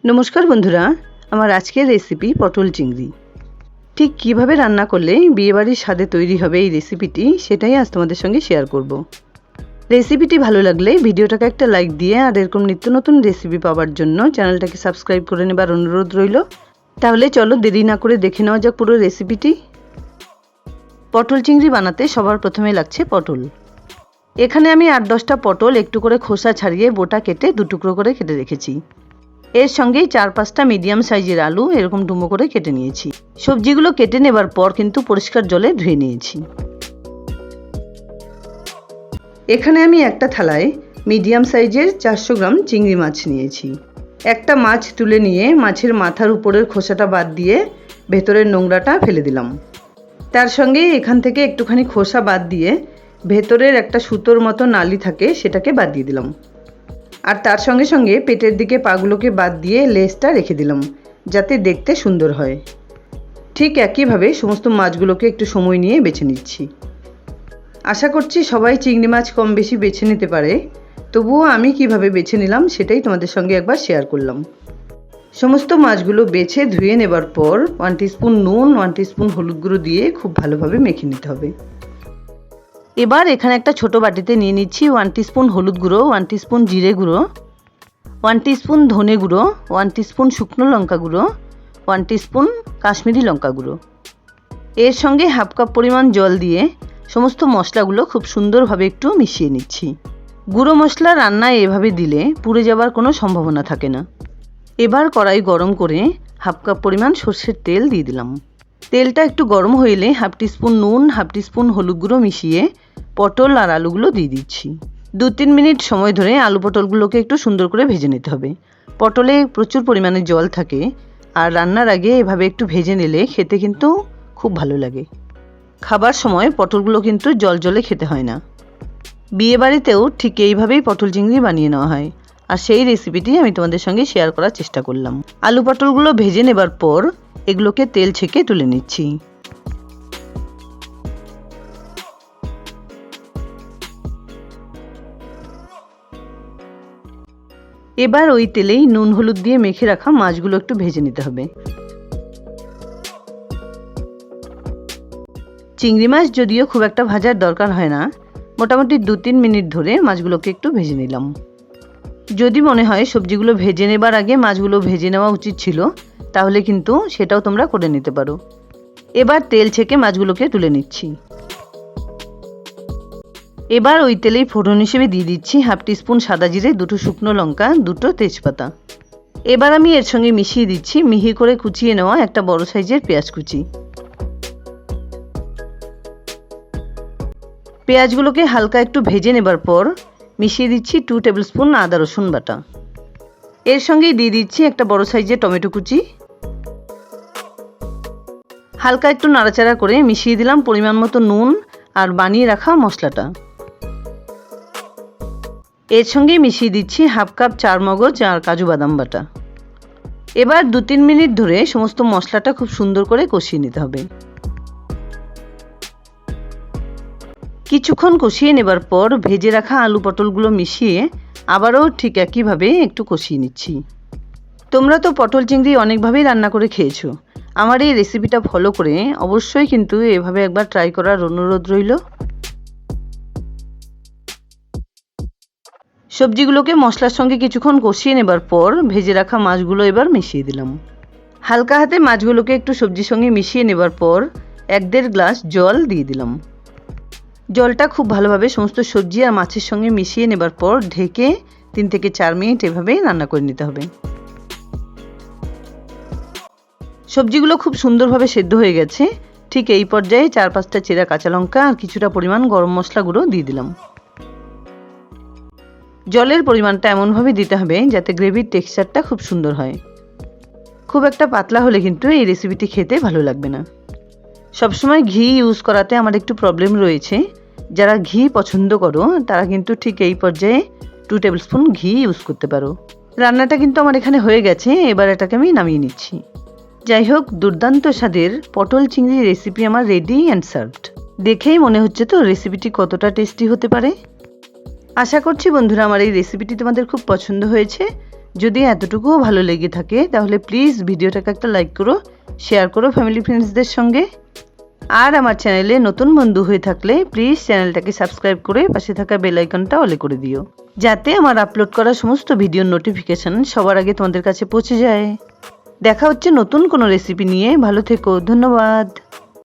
নমস্কার বন্ধুরা, আমার আজকের রেসিপি পটল চিংড়ি। ঠিক কিভাবে রান্না করলে বিয়েবাড়ির স্বাদে তৈরি হবে এই রেসিপিটি, সেটাই আজ তোমাদের সঙ্গে শেয়ার করব। রেসিপিটি ভালো লাগলে ভিডিওটাকে একটা লাইক দিয়ে আর এরকম নিত্য নতুন রেসিপি পাওয়ার জন্য চ্যানেলটাকে সাবস্ক্রাইব করে নেবার অনুরোধ রইল। তাহলে চলো দেরি না করে দেখে নেওয়া যাক পুরো রেসিপিটি। পটল চিংড়ি বানাতে সবার প্রথমে লাগছে পটল। এখানে আমি 8-10টা পটল একটু করে খোসা ছাড়িয়ে বোটা কেটে দুটুকরো করে কেটে রেখেছি। এর সঙ্গেই 4-5টা মিডিয়াম সাইজের আলু এরকম ডুমো করে কেটে নিয়েছি। সবজিগুলো কেটে নেবার পর কিন্তু পরিষ্কার জলে ধুয়ে নিয়েছি। এখানে আমি একটা থালায় মিডিয়াম সাইজের 400 গ্রাম চিংড়ি মাছ নিয়েছি। একটা মাছ তুলে নিয়ে মাছের মাথার উপরের খোসাটা বাদ দিয়ে ভেতরের নোংরাটা ফেলে দিলাম। তার সঙ্গে এখান থেকে একটুখানি খোসা বাদ দিয়ে ভেতরের একটা সুতোর মতো নালি থাকে, সেটাকে বাদ দিয়ে দিলাম। আর তার সঙ্গে সঙ্গে পেটের দিকে পাগুলোকে বাদ দিয়ে লেজটা রেখে দিলাম, যাতে দেখতে সুন্দর হয়। ঠিক একইভাবে সমস্ত মাছগুলোকে একটু সময় নিয়ে বেছে নিচ্ছি। আশা করছি সবাই চিংড়ি মাছ কম বেশি বেছে নিতে পারে, তবুও আমি কিভাবে বেছে নিলাম সেটাই তোমাদের সঙ্গে একবার শেয়ার করলাম। সমস্ত মাছগুলো বেছে ধুয়ে নেবার পর 1 টিস্পুন নুন, 1 টিস্পুন হলুদ গুঁড়ো দিয়ে খুব ভালোভাবে মেখে নিতে হবে। এবার এখানে একটা ছোট বাটিতে নিয়ে নিচ্ছি 1 টিস্পুন হলুদ গুঁড়ো, 1 টিস্পুন জিরে গুঁড়ো, 1 টিস্পুন ধনে গুঁড়ো, 1 টিস্পুন শুকনো লঙ্কা গুঁড়ো, 1 টিস্পুন কাশ্মীরি লঙ্কা গুঁড়ো। এর সঙ্গে হাফ কাপ পরিমাণ জল দিয়ে সমস্ত মশলাগুলো খুব সুন্দরভাবে একটু মিশিয়ে নিচ্ছি। গুঁড়ো মশলা রান্নায় এভাবে দিলে পুড়ে যাওয়ার কোনো সম্ভাবনা থাকে না। এবার কড়াই গরম করে হাফ কাপ পরিমাণ সর্ষের তেল দিয়ে দিলাম। তেলটা একটু গরম হইলে 1/2 টিস্পুন নুন, 1/2 টিস্পুন হলুদ গুঁড়ো মিশিয়ে পটল আর আলুগুলো দিয়ে দিচ্ছি। 2-3 মিনিট সময় ধরে আলু পটলগুলোকে একটু সুন্দর করে ভেজে নিতে হবে। পটলে প্রচুর পরিমাণে জল থাকে, আর রান্নার আগে এভাবে একটু ভেজে নিলে খেতে কিন্তু খুব ভালো লাগে। খাবার সময় পটলগুলো কিন্তু জলে খেতে হয় না। বিয়েবাড়িতেও ঠিক এইভাবেই পটল চিংড়ি বানিয়ে নেওয়া হয়, আর সেই রেসিপিটি আমি তোমাদের সঙ্গে শেয়ার করার চেষ্টা করলাম। আলু পটলগুলো ভেজে নেবার পর এগুলোকে তেল ছেঁকে তুলে নিচ্ছি। এবার ওই তেলেই নুন হলুদ দিয়ে মেখে রাখা মাছগুলো একটু ভেজে নিতে হবে। চিংড়ি মাছ যদিও খুব একটা ভাজার দরকার হয় না, মোটামুটি 2-3 মিনিট ধরে মাছগুলোকে একটু ভেজে নিলাম। যদি মনে হয় সবজিগুলো ভেজে নেবার আগে মাছগুলো ভেজে নেওয়া উচিত ছিল, তাহলে কিন্তু সেটাও তোমরা করে নিতে পারো। এবার তেল ছেঁকে মাছগুলোকে তুলে নিচ্ছি। এবার ওই তেলেই ফোড়ন হিসেবে দিয়ে দিচ্ছি 1/2 টিস্পুন সাদা জিরে, 2টো শুকনো লঙ্কা, 2টো তেজপাতা। এবার আমি এর সঙ্গে মিশিয়ে দিচ্ছি মিহি করে কুচিয়ে নেওয়া একটা বড় সাইজের পেঁয়াজ কুচি। পেঁয়াজগুলোকে হালকা একটু ভেজে নেবার পর মিশিয়ে দিচ্ছি 2 টেবিল স্পুন আদা রসুন বাটা। এর সঙ্গেই দিয়ে দিচ্ছি একটা বড় সাইজের টমেটো কুচি। হালকা একটু নাড়াচাড়া করে মিশিয়ে দিলাম পরিমাণ মতো নুন আর বানিয়ে রাখা মশলাটা। এর সঙ্গে মিশিয়ে দিচ্ছি হাফ কাপ চারমগজ আর কাজু বাদাম বাটা। এবার 2-3 মিনিট ধরে সমস্ত মশলাটা খুব সুন্দর করে কষিয়ে নিতে হবে। কিছুক্ষণ কষিয়ে নেবার পর ভেজে রাখা আলু পটলগুলো মিশিয়ে আবারও ঠিক একইভাবে একটু কষিয়ে নিচ্ছি। তোমরা তো পটল চিংড়ি অনেকভাবেই রান্না করে খেয়েছো, আমার এই রেসিপিটা ফলো করে অবশ্যই কিন্তু এভাবে একবার ট্রাই করার অনুরোধ রইল। সবজিগুলোকে মশলার সঙ্গে কিছুক্ষণ কষিয়ে নেবার পর ভেজে রাখা মাছগুলো এবার মিশিয়ে দিলাম। হালকা হাতে মাছগুলোকে একটু সবজির সঙ্গে মিশিয়ে নেবার পর 1-1.5 গ্লাস জল দিয়ে দিলাম। জলটা খুব ভালোভাবে সমস্ত সবজি আর মাছের সঙ্গে মিশিয়ে নেবার পর ঢেকে 3 থেকে 4 মিনিট এভাবেই রান্না করে নিতে হবে। সবজিগুলো খুব সুন্দরভাবে সেদ্ধ হয়ে গেছে। ঠিক এই পর্যায়ে 4-5টা চেরা কাঁচা লঙ্কা আর কিছুটা পরিমাণ গরম মশলা গুঁড়ো দিয়ে দিলাম। জলের পরিমাণটা এমনভাবে দিতে হবে যাতে গ্রেভির টেক্সচারটা খুব সুন্দর হয়। খুব একটা পাতলা হলে কিন্তু এই রেসিপিটি খেতে ভালো লাগবে না। সবসময় ঘি ইউজ করাতে আমার একটু প্রবলেম রয়েছে। যারা ঘি পছন্দ করো তারা কিন্তু ঠিক এই পর্যায়ে 2 টেবিল স্পুন ঘি ইউজ করতে পারো। রান্নাটা কিন্তু আমার এখানে হয়ে গেছে, এবার এটাকে আমি নামিয়ে নিচ্ছি। যাই হোক, দুর্দান্ত স্বাদের পটল চিংড়ি রেসিপি আমার রেডি অ্যান্ড সার্ভড। দেখেই মনে হচ্ছে তো রেসিপিটি কতটা টেস্টি হতে পারে। আশা করছি বন্ধুরা আমার এই রেসিপিটি তোমাদের খুব পছন্দ হয়েছে। যদি এতটুকুও ভালো লেগে থাকে তাহলে প্লিজ ভিডিওটাকে একটা লাইক করো, শেয়ার করো ফ্যামিলি ফ্রেন্ডসদের সঙ্গে। আর আমার চ্যানেলে নতুন বন্ধু হয়ে থাকলে প্লিজ চ্যানেলটাকে সাবস্ক্রাইব করে পাশে থাকা বেল আইকনটা অলে করে দিও, যাতে আমার আপলোড করা সমস্ত ভিডিওর নোটিফিকেশন সবার আগে তোমাদের কাছে পৌঁছে যায়। দেখা হচ্ছে নতুন কোনো রেসিপি নিয়ে। ভালো থেকো, ধন্যবাদ।